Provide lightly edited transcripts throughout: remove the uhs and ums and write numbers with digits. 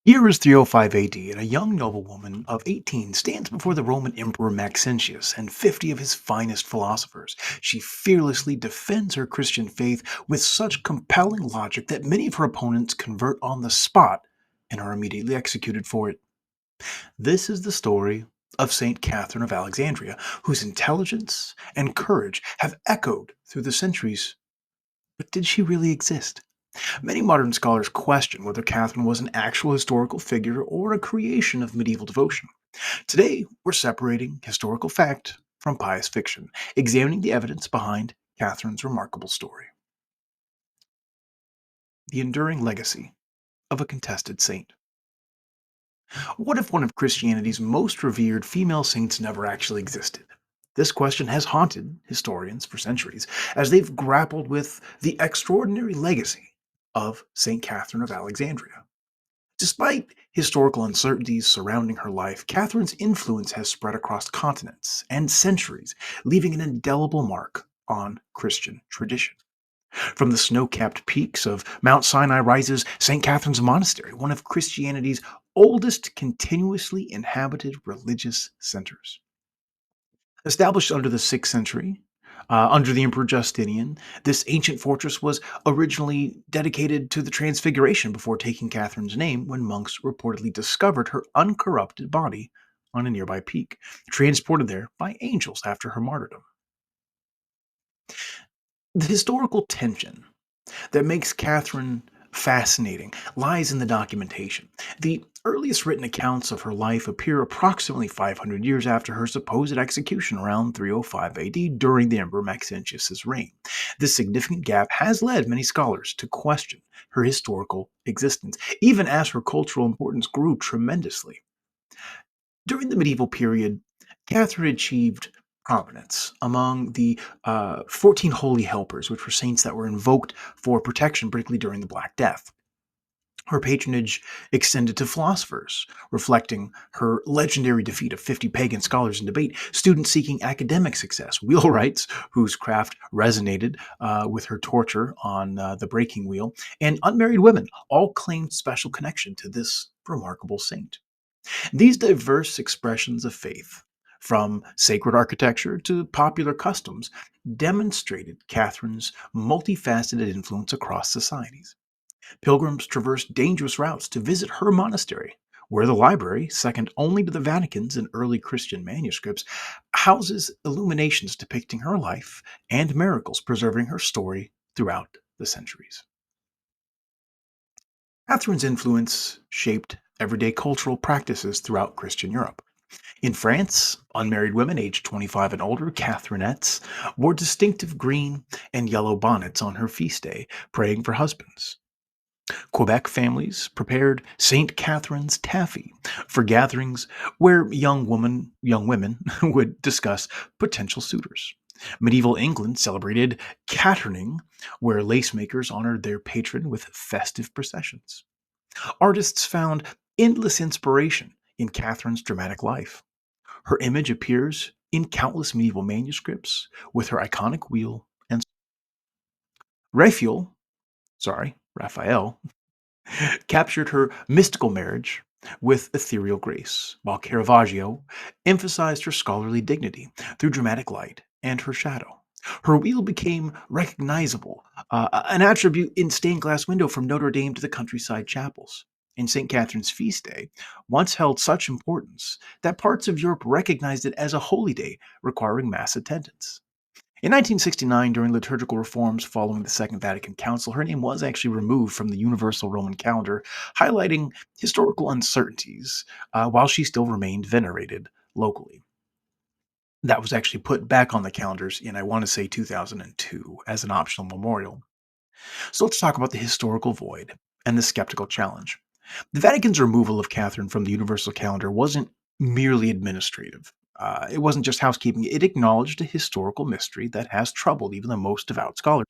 Year is 305 AD, and a young noblewoman of 18 stands before the Roman Emperor Maxentius and 50 of his finest philosophers. She fearlessly defends her Christian faith with such compelling logic that many of her opponents convert on the spot and are immediately executed for it. This is the story of Saint Catherine of Alexandria, whose intelligence and courage have echoed through the centuries. But did she really exist? Many modern scholars question whether Catherine was an actual historical figure or a creation of medieval devotion. Today, we're separating historical fact from pious fiction, examining the evidence behind Catherine's remarkable story. The enduring legacy of a contested saint. What if one of Christianity's most revered female saints never actually existed? This question has haunted historians for centuries as they've grappled with the extraordinary legacy of St. Catherine of Alexandria. Despite historical uncertainties surrounding her life, Catherine's influence has spread across continents and centuries, leaving an indelible mark on Christian tradition. From the snow capped peaks of Mount Sinai rises St. Catherine's Monastery, one of Christianity's oldest continuously inhabited religious centers. Established under the 6th century, under the Emperor Justinian, this ancient fortress was originally dedicated to the Transfiguration before taking Catherine's name when monks reportedly discovered her uncorrupted body on a nearby peak, transported there by angels after her martyrdom. The historical tension that makes Catherine fascinating lies in the documentation. The earliest written accounts of her life appear approximately 500 years after her supposed execution around 305 AD during the Emperor Maxentius's reign. This significant gap has led many scholars to question her historical existence, even as her cultural importance grew tremendously. During the medieval period, Catherine achieved prominence among the 14 holy helpers, which were saints that were invoked for protection, particularly during the Black Death. Her patronage extended to philosophers, reflecting her legendary defeat of 50 pagan scholars in debate, students seeking academic success, wheelwrights whose craft resonated with her torture on the breaking wheel, and unmarried women all claimed special connection to this remarkable saint. These diverse expressions of faith, from sacred architecture to popular customs, demonstrated Catherine's multifaceted influence across societies. Pilgrims traversed dangerous routes to visit her monastery, where the library, second only to the Vatican's in early Christian manuscripts, houses illuminations depicting her life and miracles, preserving her story throughout the centuries. Catherine's influence shaped everyday cultural practices throughout Christian Europe. In France, unmarried women aged 25 and older, Catherinettes, wore distinctive green and yellow bonnets on her feast day, praying for husbands. Quebec families prepared St. Catherine's taffy for gatherings where young women would discuss potential suitors. Medieval England celebrated Catterning, where lace makers honored their patron with festive processions. Artists found endless inspiration in Catherine's dramatic life. Her image appears in countless medieval manuscripts with her iconic wheel and Raphael, Raphael captured her mystical marriage with ethereal grace, while Caravaggio emphasized her scholarly dignity through dramatic light and her shadow. Her wheel became recognizable, an attribute in stained glass window from Notre Dame to the countryside chapels. And St. Catherine's feast day once held such importance that parts of Europe recognized it as a holy day requiring mass attendance. In 1969, during liturgical reforms following the Second Vatican Council, her name was actually removed from the Universal Roman calendar, highlighting historical uncertainties while she still remained venerated locally. That was actually put back on the calendars in, I want to say, 2002 as an optional memorial. So let's talk about the historical void and the skeptical challenge. The Vatican's removal of Catherine from the Universal calendar wasn't merely administrative. It wasn't just housekeeping, it acknowledged a historical mystery that has troubled even the most devout scholars.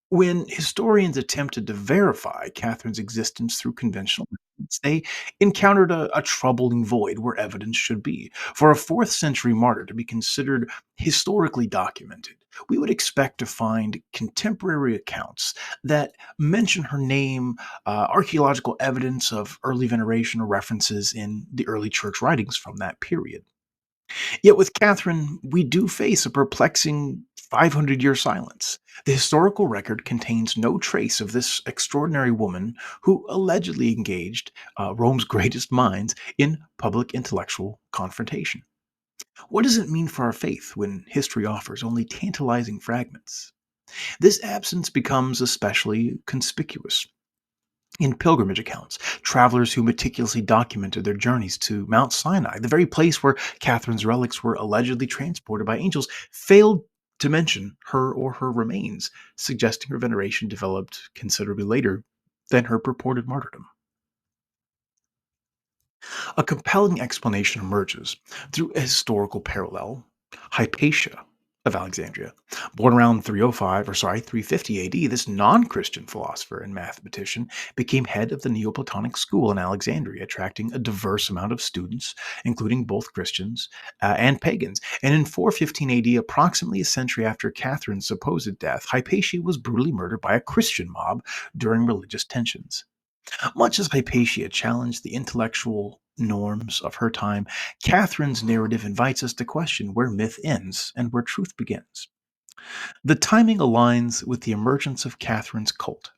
When historians attempted to verify Catherine's existence through conventional methods, evidence. They encountered a troubling void where evidence should be. For a 4th century martyr to be considered historically documented, we would expect to find contemporary accounts that mention her name, archaeological evidence of early veneration, or references in the early church writings from that period. Yet with Catherine, we do face a perplexing 500-year silence. The historical record contains no trace of this extraordinary woman who allegedly engaged Rome's greatest minds in public intellectual confrontation. What does it mean for our faith when history offers only tantalizing fragments? This absence becomes especially conspicuous in pilgrimage accounts. Travelers who meticulously documented their journeys to Mount Sinai, the very place where Catherine's relics were allegedly transported by angels, failed to mention her or her remains, suggesting her veneration developed considerably later than her purported martyrdom. A compelling explanation emerges through a historical parallel. Hypatia of Alexandria, born around 350 AD, this non-Christian philosopher and mathematician became head of the Neoplatonic school in Alexandria, attracting a diverse amount of students, including both Christians and pagans. And in 415 AD, approximately a century after Catherine's supposed death, Hypatia was brutally murdered by a Christian mob during religious tensions. Much as Hypatia challenged the intellectual norms of her time, Catherine's narrative invites us to question where myth ends and where truth begins. The timing aligns with the emergence of Catherine's cult,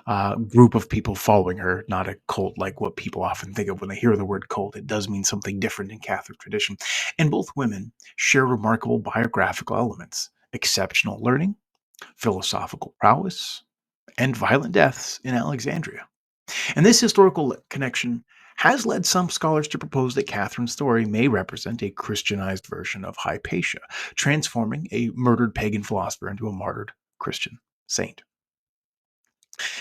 a group of people following her, not a cult like what people often think of when they hear the word cult. It does mean something different in Catholic tradition. And both women share remarkable biographical elements: exceptional learning, philosophical prowess, and violent deaths in Alexandria. And this historical connection has led some scholars to propose that Catherine's story may represent a Christianized version of Hypatia, transforming a murdered pagan philosopher into a martyred Christian saint.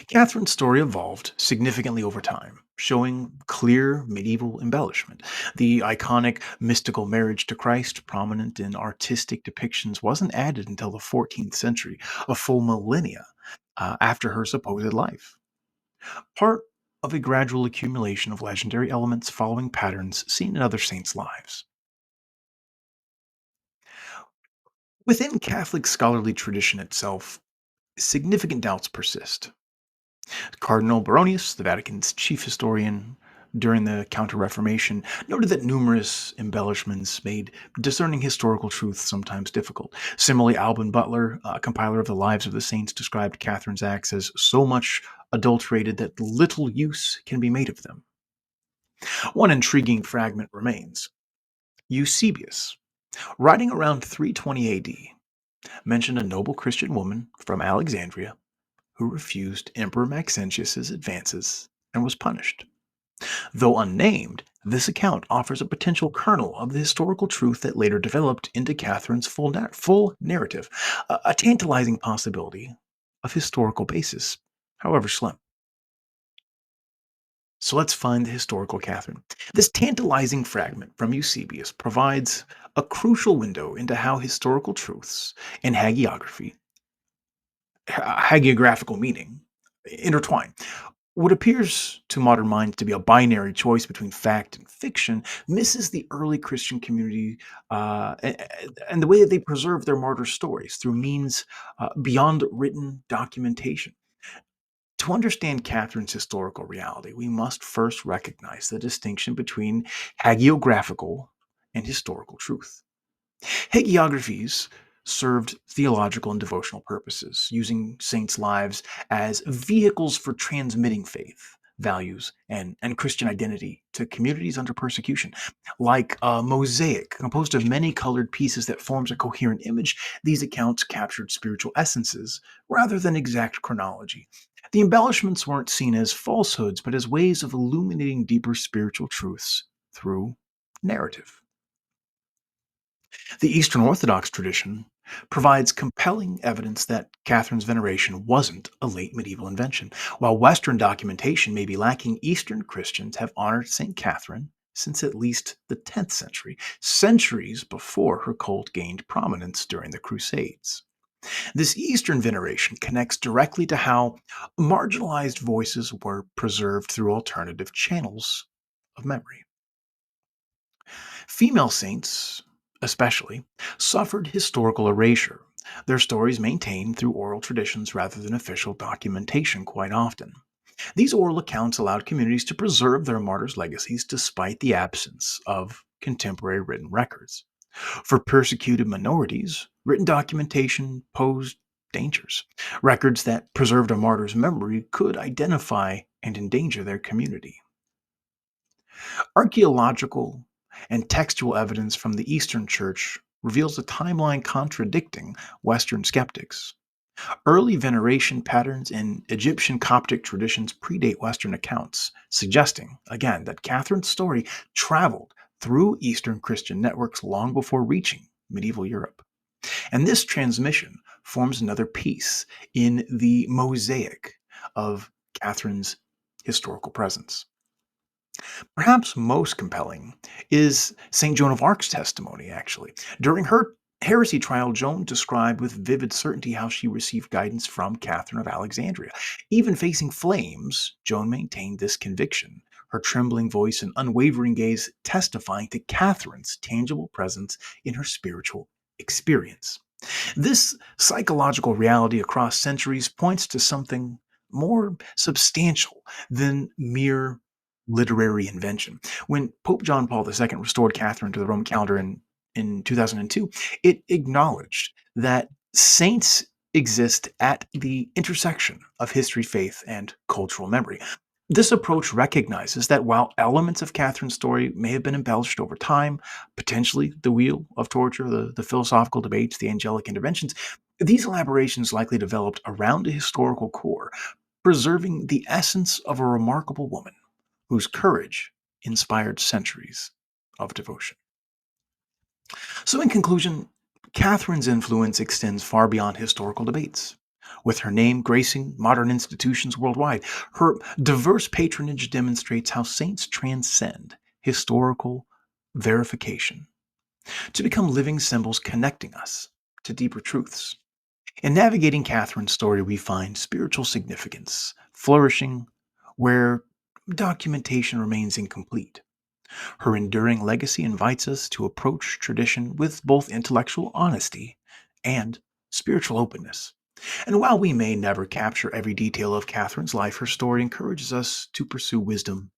Catherine's story evolved significantly over time, showing clear medieval embellishment. The iconic mystical marriage to Christ, prominent in artistic depictions, wasn't added until the 14th century, a full millennia after her supposed life, part of a gradual accumulation of legendary elements following patterns seen in other saints' lives. Within Catholic scholarly tradition itself, significant doubts persist. Cardinal Baronius, the Vatican's chief historian during the Counter Reformation, noted that numerous embellishments made discerning historical truth sometimes difficult. Similarly, Alban Butler, compiler of the Lives of the Saints, described Catherine's acts as so much adulterated that little use can be made of them. One intriguing fragment remains. Eusebius, writing around 320 AD, mentioned a noble Christian woman from Alexandria who refused Emperor Maxentius's advances and was punished. Though unnamed, this account offers a potential kernel of the historical truth that later developed into Catherine's full narrative, a tantalizing possibility of historical basis, however slim. So let's find the historical Catherine. This tantalizing fragment from Eusebius provides a crucial window into how historical truths and hagiographical meaning intertwine. What appears to modern minds to be a binary choice between fact and fiction misses the early Christian community and the way that they preserve their martyr stories through means beyond written documentation. To understand Catherine's historical reality, we must first recognize the distinction between hagiographical and historical truth. Hagiographies served theological and devotional purposes, using saints' lives as vehicles for transmitting faith, values, and Christian identity to communities under persecution. Like a mosaic composed of many colored pieces that forms a coherent image, these accounts captured spiritual essences rather than exact chronology. The embellishments weren't seen as falsehoods, but as ways of illuminating deeper spiritual truths through narrative. The Eastern Orthodox tradition provides compelling evidence that Catherine's veneration wasn't a late medieval invention. While Western documentation may be lacking, Eastern Christians have honored St. Catherine since at least the 10th century, centuries before her cult gained prominence during the Crusades. This Eastern veneration connects directly to how marginalized voices were preserved through alternative channels of memory. Female saints, especially, suffered historical erasure, their stories maintained through oral traditions rather than official documentation quite often. These oral accounts allowed communities to preserve their martyrs' legacies despite the absence of contemporary written records. For persecuted minorities, written documentation posed dangers. Records that preserved a martyr's memory could identify and endanger their community. Archaeological and textual evidence from the Eastern Church reveals a timeline contradicting Western skeptics. Early veneration patterns in Egyptian Coptic traditions predate Western accounts, suggesting, again, that Catherine's story traveled through Eastern Christian networks long before reaching medieval Europe. And this transmission forms another piece in the mosaic of Catherine's historical presence. Perhaps most compelling is St. Joan of Arc's testimony, actually. During her heresy trial, Joan described with vivid certainty how she received guidance from Catherine of Alexandria. Even facing flames, Joan maintained this conviction, her trembling voice and unwavering gaze testifying to Catherine's tangible presence in her spiritual experience. This psychological reality across centuries points to something more substantial than mere literary invention. When Pope John Paul II restored Catherine to the Roman calendar in 2002, it acknowledged that saints exist at the intersection of history, faith, and cultural memory. This approach recognizes that while elements of Catherine's story may have been embellished over time, potentially the wheel of torture, the philosophical debates, the angelic interventions, these elaborations likely developed around a historical core, preserving the essence of a remarkable woman whose courage inspired centuries of devotion. So, in conclusion, Catherine's influence extends far beyond historical debates. With her name gracing modern institutions worldwide, her diverse patronage demonstrates how saints transcend historical verification to become living symbols connecting us to deeper truths. In navigating Catherine's story, we find spiritual significance flourishing where documentation remains incomplete. Her enduring legacy invites us to approach tradition with both intellectual honesty and spiritual openness. And while we may never capture every detail of Catherine's life, her story encourages us to pursue wisdom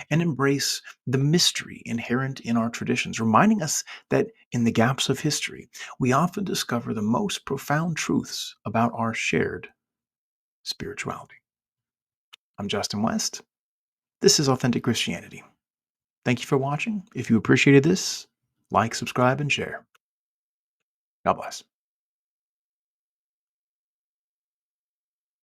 and embrace the mystery inherent in our traditions, reminding us that in the gaps of history, we often discover the most profound truths about our shared spirituality. I'm Justin West. This is Authentic Christianity. Thank you for watching. If you appreciated this, like, subscribe, and share. God bless.